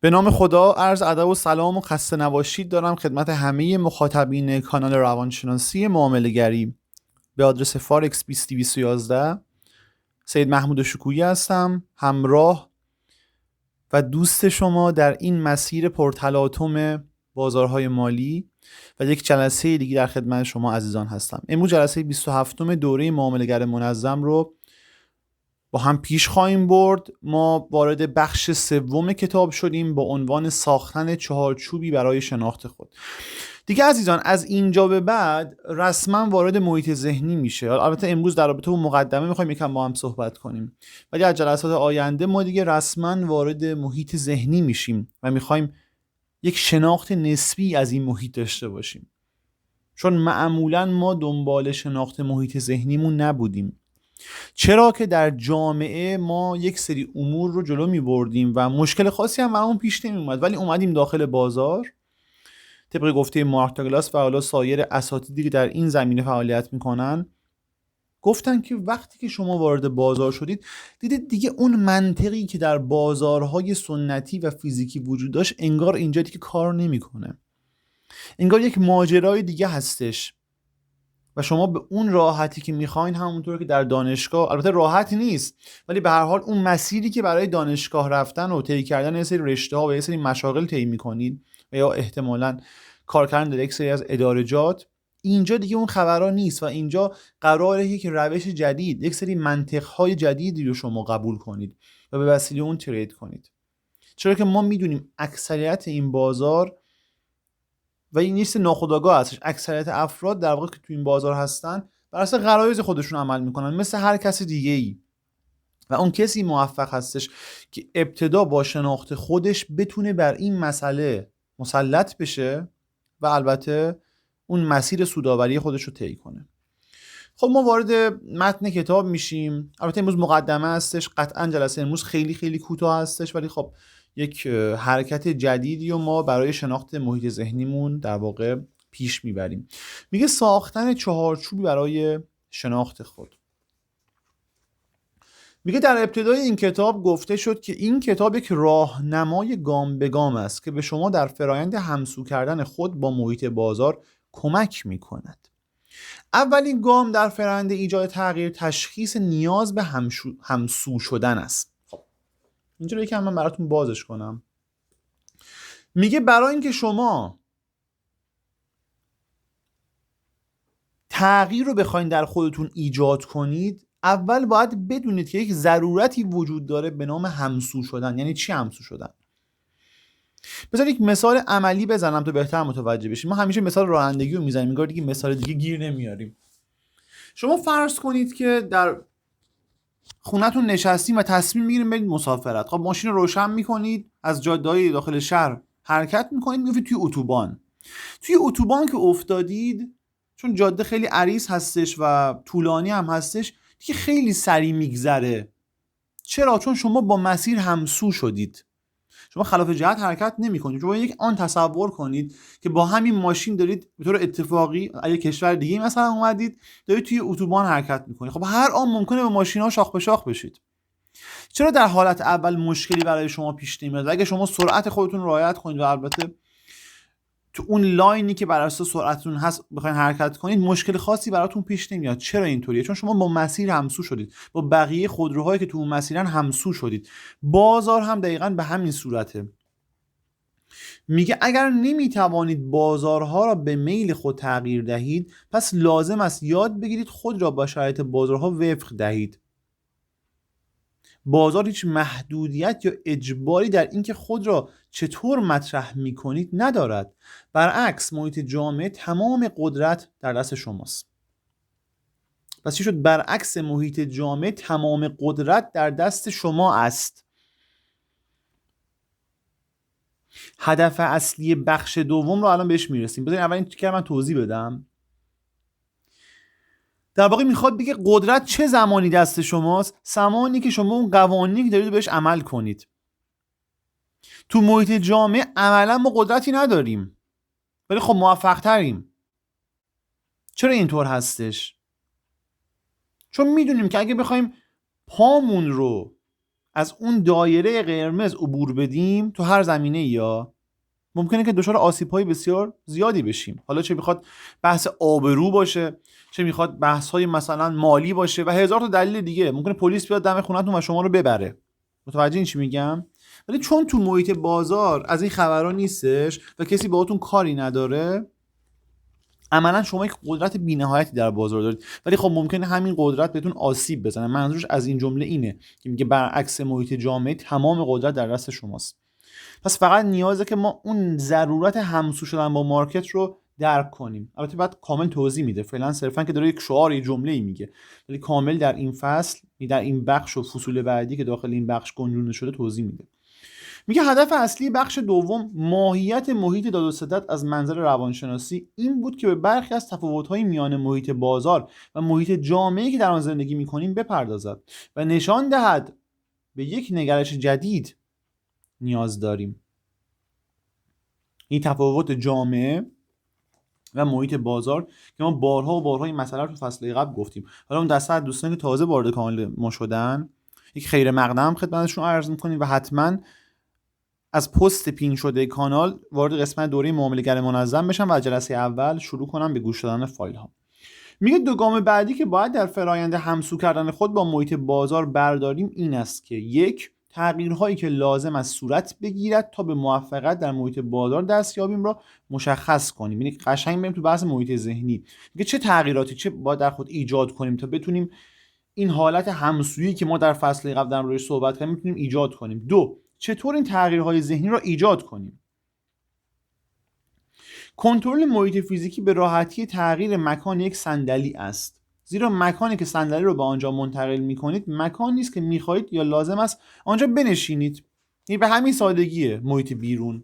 به نام خدا، عرض ادب و سلام و خسته نباشید دارم خدمت همه مخاطبین کانال روانشناسی معامله‌گری به آدرس فارکس 20211. سید محمود شکویی هستم، همراه و دوست شما در این مسیر پرتلاطم بازارهای مالی و یک جلسه دیگه در خدمت شما عزیزان هستم. امروز جلسه 27م دوره معامله‌گر منظم رو با هم پیش خواهیم برد. ما وارد بخش سوم کتاب شدیم با عنوان ساختن چهارچوبی برای شناخت خود. دیگه عزیزان از اینجا به بعد رسما وارد محیط ذهنی میشه. البته امروز در رابطه با مقدمه میخوایم یکم با هم صحبت کنیم، ولی از جلسات آینده ما دیگه رسما وارد محیط ذهنی میشیم و میخوایم یک شناخت نسبی از این محیط داشته باشیم، چون معمولا ما دنبال شناخت محیط ذهنیمون نبودیم. چرا که در جامعه ما یک سری امور رو جلو می بردیم و مشکل خاصی هم برامون پیش نمی اومد، ولی اومدیم داخل بازار طبق گفته مارک داگلاس و حالا سایر اساتیدی که در این زمینه فعالیت میکنن گفتن که وقتی که شما وارد بازار شدید دیدید دیگه اون منطقی که در بازارهای سنتی و فیزیکی وجود داشت انگار اینجا دیگه کار نمیکنه، انگار یک ماجرای دیگه هستش و شما به اون راحتی که میخواین، همونطور که در دانشگاه، البته راحت نیست ولی به هر حال اون مسیری که برای دانشگاه رفتن و طی کردن یه سری رشته‌ها و یه سری مشاغل طی میکنید و یا احتمالاً کار کردن در یک سری از ادارجات، اینجا دیگه اون خبرها نیست و اینجا قراره یک روش جدید، یک سری منطق‌های جدیدی رو شما قبول کنید و به وسیله اون ترید کنید. چرا که ما میدونیم اکثریت این بازار و این نیست ناخودآگاه هستش، اکثریت افراد در واقع که تو این بازار هستن بر اساس غرایز خودشون عمل میکنن مثل هر کسی دیگه ای، و اون کسی موفق هستش که ابتدا با شناخت خودش بتونه بر این مسئله مسلط بشه و البته اون مسیر سودآوری خودش رو طی کنه. خب ما وارد متن کتاب میشیم. البته امروز مقدمه هستش، قطعا جلسه امروز خیلی خیلی کوتاه هستش، ولی خب یک حرکت جدیدی و ما برای شناخت محیط ذهنیمون در واقع پیش میبریم. میگه ساختن چهارچوبی برای شناخت خود. میگه در ابتدای این کتاب گفته شد که این کتاب یک راهنمای گام به گام است که به شما در فرایند همسو کردن خود با محیط بازار کمک میکند. اولین گام در فرآیند ایجاد تغییر تشخیص نیاز به همسو شدن است. خب اینجا رو یکم من براتون بازش کنم. میگه برای اینکه شما تغییر رو بخواید در خودتون ایجاد کنید، اول باید بدونید که یک ضرورتی وجود داره به نام همسو شدن. یعنی چی همسو شدن؟ بذار یک مثال عملی بزنم تا بهتر متوجه بشیم. ما همیشه مثال رانندگی رو میزنیم، انگار دیگه مثال دیگه گیر نمیاریم. شما فرض کنید که در خونتون نشستیم و تصمیم میگیریم برید مسافرت. خب ماشین رو روشن میکنید، از جاده‌های داخل شهر حرکت میکنید، میافتید توی اتوبان. توی اتوبان که افتادید، چون جاده خیلی عریض هستش و طولانی هم هستش، دیگه خیلی سریع میگذره. چرا؟ چون شما با مسیر همسو شدید. شما خلاف جهت حرکت نمی‌کنید. شما یک آن تصور کنید که با همین ماشین دارید به طور اتفاقی از کشور دیگه مثلا اومدید، دارید توی اتوبان حرکت می‌کنید. خب هر آن ممکنه با ماشین‌ها شاخ به شاخ بشید. چرا در حالت اول مشکلی برای شما پیش نمیاد؟ اگه شما سرعت خودتون رو رعایت کنید و البته تو اون لاینی که بر اساس سرعتتون هست بخواید حرکت کنید، مشکل خاصی براتون پیش نمیاد. چرا اینطوریه؟ چون شما با مسیر همسو شدید، با بقیه خودروهایی که تو اون مسیرن همسو شدید. بازار هم دقیقاً به همین صورته. میگه اگر نمیتوانید بازارها را به میل خود تغییر دهید، پس لازم است یاد بگیرید خود را با شرایط بازارها وفق دهید. بازار هیچ محدودیت یا اجباری در اینکه خود را چطور مطرح میکنید ندارد. برعکس محیط جامعه تمام قدرت در دست شماست. پس چی شد؟ برعکس محیط جامعه تمام قدرت در دست شما است. هدف اصلی بخش دوم رو الان بهش میرسیم. بذارید اول این که من توضیح بدم. در واقع میخواد بگه قدرت چه زمانی دست شماست؟ زمانی که شما اون قوانینی که دارید بهش عمل کنید. تو محیط جامعه عملا ما قدرتی نداریم، ولی خب موفق تریم. چرا اینطور هستش؟ چون میدونیم که اگه بخوایم پامون رو از اون دایره قرمز عبور بدیم تو هر زمینه یا ممکنه که دچار آسیب‌های بسیار زیادی بشیم. حالا چه میخواد بحث آبرو باشه، چه میخواد بحث‌های مثلا مالی باشه و هزار تا دلیل دیگه. ممکنه پلیس بیاد دم خونه‌تون و شما رو ببره. متوجه این چی میگم؟ ولی چون تو محیط بازار از این خبرها نیستش و کسی باهاتون کاری نداره، عملا شما یک قدرت بی‌نهایتی در بازار دارید، ولی خب ممکنه همین قدرت بهتون آسیب بزنه. منظورش از این جمله اینه که میگه برعکس محیط جامعه تمام قدرت در دست شماست. پس فقط نیازه که ما اون ضرورت همسو شدن با مارکت رو درک کنیم. البته بعد کامل توضیح میده، فعلا صرفا که داره یک شعار، یک جمله‌ای میگه، ولی کامل در این فصل، در این بخش و فصول بعدی که داخل این بخش گنجونده شده توضیح میده. میگه هدف اصلی بخش دوم ماهیت محیط داد و ستد از منظر روانشناسی این بود که به برخی از تفاوت‌های میان محیط بازار و محیط جامعه‌ای که در آن زندگی می‌کنیم بپردازد و نشان دهد به یک نگرش جدید نیاز داریم. این تفاوت جامعه و محیط بازار که ما بارها و بارها این مسئله رو تو فصل قبل گفتیم. حالا اون دسته از دوستانی که تازه وارد کانال ما شدن، یک خیر مقدم خدمتشون عرض می‌کنیم و حتما از پست پین شده کانال وارد قسمت دوره معامله‌گر منظم بشن و از جلسه اول شروع کنم به گوش دادن فایل ها. میگه دو گام بعدی که باید در فرآیند همسو کردن خود با محیط بازار برداریم این است که یک، تغییرهایی که لازم است صورت بگیرد تا به موفقیت در محیط بازار دست یابیم را مشخص کنیم. یعنی قشنگ بریم تو بحث محیط ذهنی، میگه چه تغییراتی چه باید در خود ایجاد کنیم تا بتونیم این حالت همسویی که ما در فصل قبل در موردش صحبت کردیم میتونیم ایجاد کنیم. دو، چطور این تغییرهای ذهنی را ایجاد کنیم. کنترل محیط فیزیکی به راحتی تغییر مکان یک صندلی است، زیرا مکانی که صندلی رو به آنجا منتقل می‌کنید مکانی است که می‌خواهید یا لازم است آنجا بنشینید. این به همین سادگیه محیط بیرون.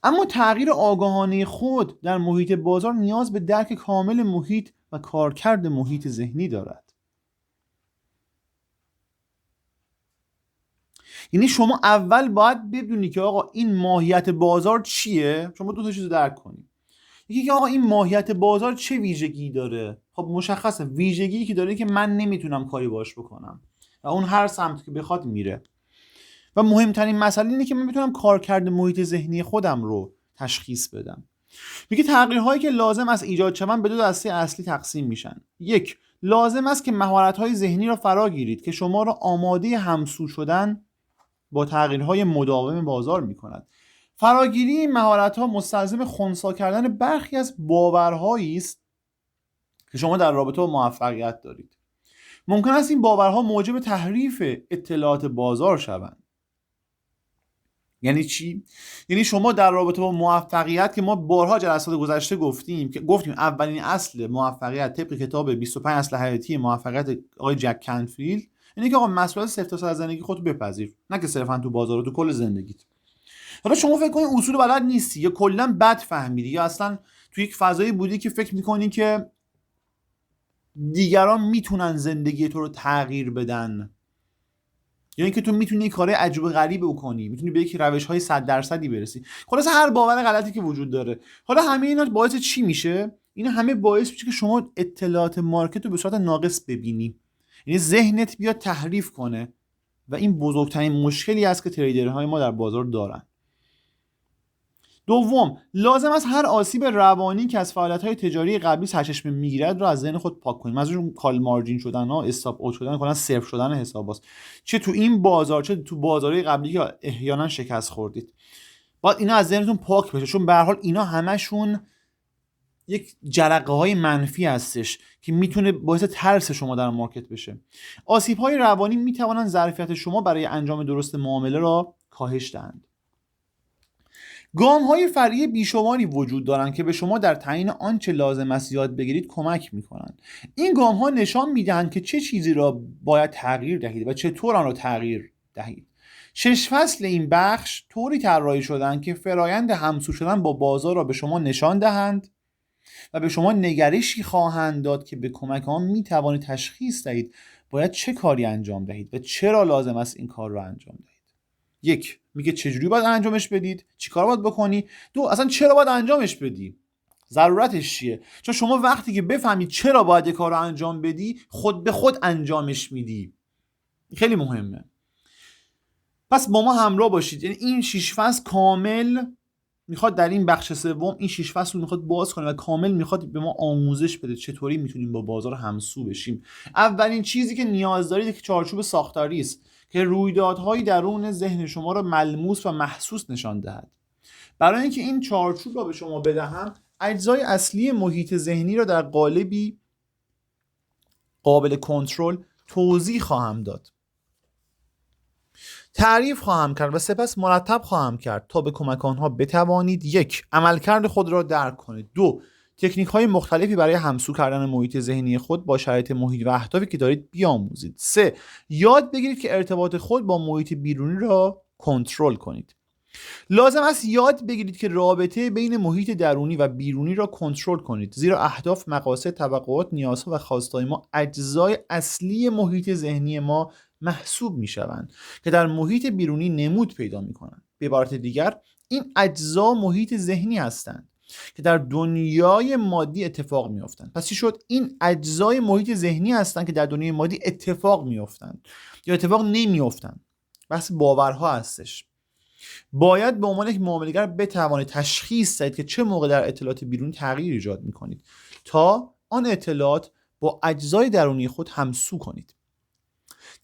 اما تغییر آگاهانه خود در محیط بازار نیاز به درک کامل محیط و کارکرد محیط ذهنی دارد. یعنی شما اول باید بدونی که آقا این ماهیت بازار چیه. شما دو تا چیز درک کنید. یکی که آقا این ماهیت بازار چه ویژگی داره. خب مشخصه ویژگی که داره که من نمیتونم کاری باش بکنم و اون هر سمت که بخواد میره. و مهمترین مسئله اینه که من میتونم کارکرد محیط ذهنی خودم رو تشخیص بدم. میگه تغییرهایی که لازم است ایجاد شوند به دو دسته اصلی تقسیم میشن. یک، لازم است که مهارت‌های ذهنی را فرا گیرید که شما را آماده همسو شدن با تغییرهای مداوم بازار می‌کند. فراگیری این مهارت‌ها مستلزم خنثی کردن برخی از باورهایی است که شما در رابطه با موفقیت دارید. ممکن است این باورها موجب تحریف اطلاعات بازار شوند. یعنی چی؟ یعنی شما در رابطه با موفقیت که ما بارها جلسات گذشته گفتیم اولین اصل موفقیت طبق کتاب 25 اصل حیاتی موفقیت آقای جک کنفیلد اینه که آقا مسئله 0 تا 100 از زندگی خودت بپذیر، نه که صرفا تو بازار و تو کل زندگیت. حالا شما فکر کنید اصول بلد نیستی یا کلا بد فهمیدی یا اصلا تو یک فضایی بودی که فکر می‌کنی که دیگران میتونن زندگی تو رو تغییر بدن، یا اینکه تو میتونی کارهای عجیب و غریب بکنی، میتونی به یک روش‌های 100% برسی. خلاص هر باور غلطی که وجود داره. حالا همه اینا باعث چی میشه؟ اینا همه باعث میشه که شما اطلاعات مارکت رو به صورت ناقص ببینی. یعنی ذهنت بیاد تحریف کنه و این بزرگترین مشکلی است که تریدرهای ما در بازار دارن. دوم، لازم است هر آسیب روانی که از فعالیت‌های تجاری قبلی سرچشمه میگیرد را از ذهن خود پاک کنیم. منظورم کال مارجین شدن ها، استاپ اوت شدن، کلا صفر شدن حسابات، چه تو این بازار چه تو بازارهای قبلی که احیانا شکست خوردید. باید اینا از ذهنتون پاک بشه، چون به هر حال اینا همشون یک جرقه‌های منفی هستش که میتونه باعث ترس شما در مارکت بشه. آسیب‌های روانی میتوانند ظرفیت شما برای انجام درست معامله را کاهش دهند. گام‌های فرعی بیشماری وجود دارند که به شما در تعیین آنچه لازم است یاد بگیرید کمک می‌کنند. این گام‌ها نشان می‌دهند که چه چیزی را باید تغییر دهید و چطور آن را تغییر دهید. 6 فصل این بخش طوری طراحی شدند که فرایند همسو شدن با بازار را به شما نشان دهند و به شما نگرشی خواهند داد که به کمک آن می‌توانید تشخیص دهید باید چه کاری انجام دهید و چرا لازم است این کار را انجام دهید. یک، میگه چجوری باید انجامش بدید، چی کار باید بکنی. دو، اصلا چرا باید انجامش بدی، ضرورتش چیه. چون شما وقتی که بفهمید چرا باید یک کار رو انجام بدی، خود به خود انجامش میدی. خیلی مهمه. پس با ما همراه باشید. یعنی این 6 فصل کامل میخواد در این بخش سوم این 6 فصل رو میخواد باز کنه و کامل میخواد به ما آموزش بده چطوری میتونیم با بازار همسو بشیم. اولین چیزی که نیاز دارید که چارچوب ساختاری است که رویدادهای درون ذهن شما رو ملموس و محسوس نشان دهد. برای اینکه این چارچوب رو به شما بدهم، اجزای اصلی محیط ذهنی رو در قالبی قابل کنترل توضیح خواهم داد، تعریف خواهم کرد و سپس مرتب خواهم کرد تا به کمک آنها بتوانید: 1. عملکرد خود را درک کنید. 2. تکنیک های مختلفی برای همسو کردن محیط ذهنی خود با شرایط محیط و اهدافی که دارید بیاموزید. 3. یاد بگیرید که ارتباط خود با محیط بیرونی را کنترل کنید. لازم است یاد بگیرید که رابطه بین محیط درونی و بیرونی را کنترل کنید، زیرا اهداف، مقاصد، توقعات، نیازها و خواستهای ما اجزای اصلی محیط ذهنی ما محسوب می شوند که در محیط بیرونی نمود پیدا می کنند. به عبارت دیگر، این اجزا محیط ذهنی هستند که در دنیای مادی اتفاق می افتند. پس چی شد؟ این اجزای محیط ذهنی هستند که در دنیای مادی اتفاق می افتند یا اتفاق نمی افتند. بحث باورها هستش. باید به عنوان یک معامله‌گر بتوانید تشخیص دهید که چه موقع در اطلاعات بیرونی تغییر ایجاد می‌کنید تا آن اطلاعات با اجزای درونی خود همسو کنید.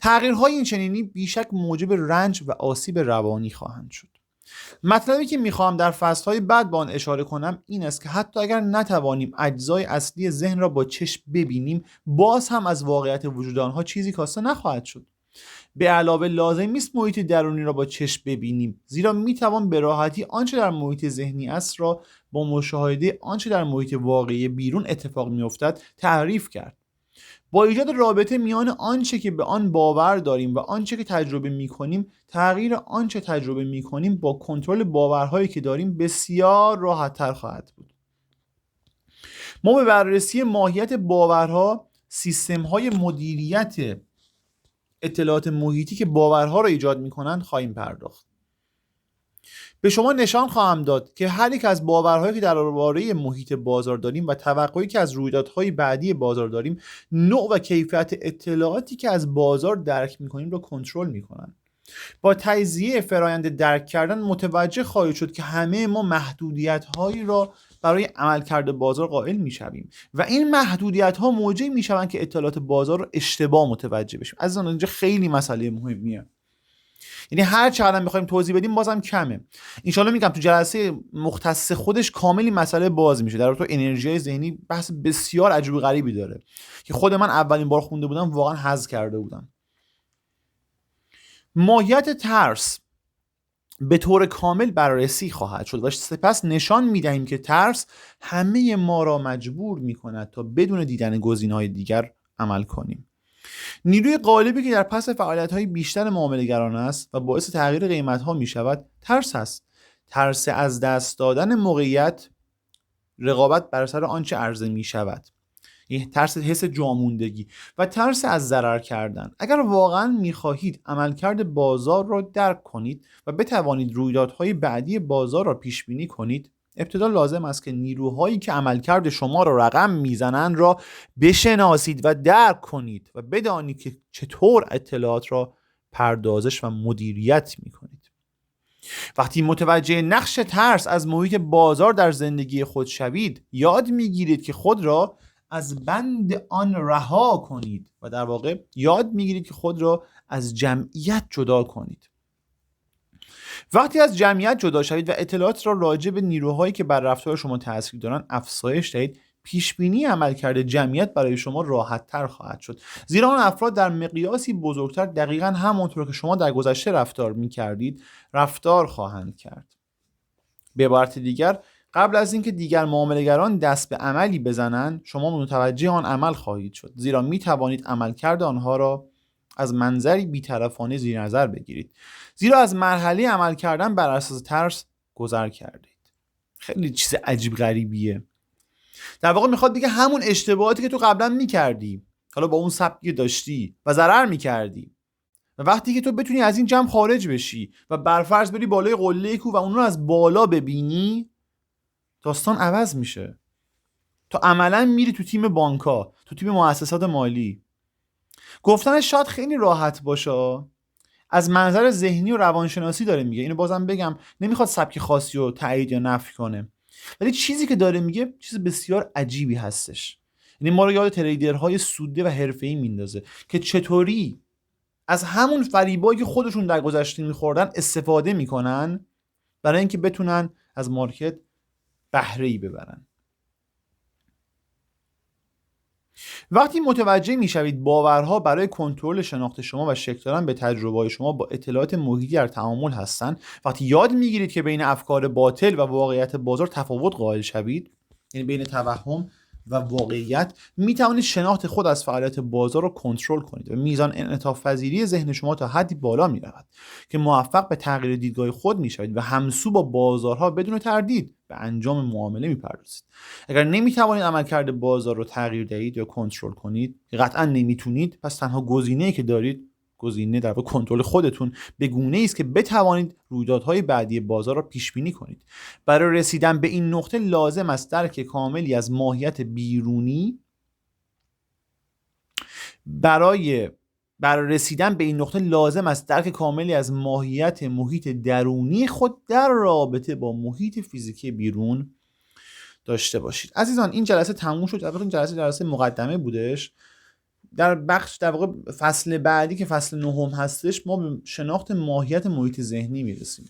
تغییرهای این چنینی بیشک موجب رنج و آسیب روانی خواهند شد. مطلبی که می‌خواهم در فصل‌های بعد با آن اشاره کنم این است که حتی اگر نتوانیم اجزای اصلی ذهن را با چشم ببینیم، باز هم از واقعیت وجود آنها چیزی کاسته نخواهد شد. به علاوه لازم نیست محیط درونی را با چشم ببینیم، زیرا میتوان به راحتی آنچه در محیط ذهنی است را با مشاهده آنچه در محیط واقعی بیرون اتفاق میافتد تعریف کرد. با ایجاد رابطه میان آنچه که به آن باور داریم و آنچه که تجربه میکنیم، تغییر آنچه تجربه میکنیم با کنترل باورهایی که داریم بسیار راحت‌تر خواهد بود. ما به بررسی ماهیت باورها، سیستم‌های مدیریت اطلاعات محیطی که باورها را ایجاد می‌کنند خواهیم پرداخت. به شما نشان خواهم داد که هر یک از باورهایی که درباره محیط بازار داریم و توقعی که از رویدادهای بعدی بازار داریم، نوع و کیفیت اطلاعاتی که از بازار درک می‌کنیم را کنترل می‌کنند. با تجزیه فرایند درک کردن متوجه خواهید شد که همه ما محدودیت‌هایی را برای عملکرد بازار قائل می‌شویم و این محدودیت‌ها موجب می‌شوند که اطلاعات بازار رو اشتباه متوجه بشیم. از اینجا خیلی مسئله مهمیه. یعنی هر چقدر بخوایم توضیح بدیم بازم کمه. ان شاءالله میگم تو جلسه مختص خودش کاملی مسئله باز میشه. در تو انرژی ذهنی بحث بسیار عجیب و غریبی داره که خود من اولین بار خونده بودم واقعا حظ کرده بودم. ماهیت ترس به طور کامل بررسی خواهد شد و سپس نشان میدهیم که ترس همه ما را مجبور میکند تا بدون دیدن گزینه‌های دیگر عمل کنیم. نیروی غالبی که در پس فعالیت‌های بیشتر معامله‌گران است و باعث تغییر قیمت‌ها می‌شود ترس است. ترس از دست دادن موقعیت، رقابت بر سر آنچه عرضه می‌شود، ترس حس جاموندگی و ترس از ضرر کردن. اگر واقعا می‌خواهید عملکرد بازار را درک کنید و بتوانید رویدادهای بعدی بازار را پیش بینی کنید، ابتدا لازم است که نیروهایی که عملکرد شما را رقم میزنند را بشناسید و درک کنید و بدانید که چطور اطلاعات را پردازش و مدیریت میکنید. وقتی متوجه نقش ترس از محیط بازار در زندگی خود شوید، یاد میگیرید که خود را از بند آن رها کنید و در واقع یاد میگیرید که خود را از جمعیت جدا کنید. وقتی از جمعیت جدا شوید و اطلاعات را راجع به نیروهایی که بر رفتار شما تاثیر دارند افزایش دهید، پیشبینی عملکرد جمعیت برای شما راحت تر خواهد شد، زیرا آن افراد در مقیاسی بزرگتر دقیقاً همانطور که شما در گذشته رفتار می‌کردید رفتار خواهند کرد. به عبارت دیگر، قبل از اینکه دیگر معامله‌گران دست به عملی بزنند، شما متوجه آن عمل خواهید شد، زیرا می‌توانید عملکرد آنها را از منظری بی‌طرفانه زیر نظر بگیرید، زیرا از مرحله عمل کردن بر اساس ترس گذر کردید. خیلی چیز عجیب غریبیه. در واقع میخواد بگه همون اشتباهاتی که تو قبلا میکردی، حالا با اون سبکی داشتی و ضرر میکردی، و وقتی که تو بتونی از این جمع خارج بشی و برفرض بری بالای قله کو و اون رو از بالا ببینی، داستان عوض میشه. تو عملا میری تو تیم بانکا، تو تیم مؤسسات مالی. گفتنش شاید خیلی راحت باشه، از منظر ذهنی و روانشناسی داره میگه، اینو بازم بگم نمیخواد سبک خاصی رو تایید یا نفی کنه، ولی چیزی که داره میگه چیز بسیار عجیبی هستش. یعنی ما رو یاد تریدرهای سوده و حرفه‌ای میندازه که چطوری از همون فریبایی که خودشون در گذشته میخوردن استفاده میکنن برای اینکه بتونن از مارکت بهره‌ای ببرن. وقتی متوجه میشوید باورها برای کنترل شناخت شما و شکل دادن به تجربه شما با اطلاعات محیطی در تعامل هستند، وقتی یاد میگیرید که بین افکار باطل و واقعیت بازار تفاوت قائل شوید، یعنی بین توهم و واقعیت، میتوانید شناخت خود از فعالیت بازار رو کنترل کنید و میزان انعطاف پذیری ذهن شما تا حدی بالا میرود که موفق به تغییر دیدگاه خود میشوید و همسو با بازارها بدون تردید به انجام معامله میپردازید. اگر نمیتوانید عملکرد بازار رو تغییر دهید یا کنترل کنید، قطعا نمیتونید، پس تنها گزینه‌ای که دارید، گزینه در واقع کنترل خودتون، به گونه‌ای است که بتوانید رویدادهای بعدی بازار را پیش بینی کنید. برای رسیدن به این نقطه لازم است درک کاملی از ماهیت بیرونی برای رسیدن به این نقطه لازم است درک کاملی از ماهیت محیط درونی خود در رابطه با محیط فیزیکی بیرون داشته باشید. عزیزان این جلسه تموم شد. البته این جلسه مقدمه بودش. در واقع فصل بعدی که فصل 9 هستش ما به شناخت ماهیت محیط ذهنی میرسیم.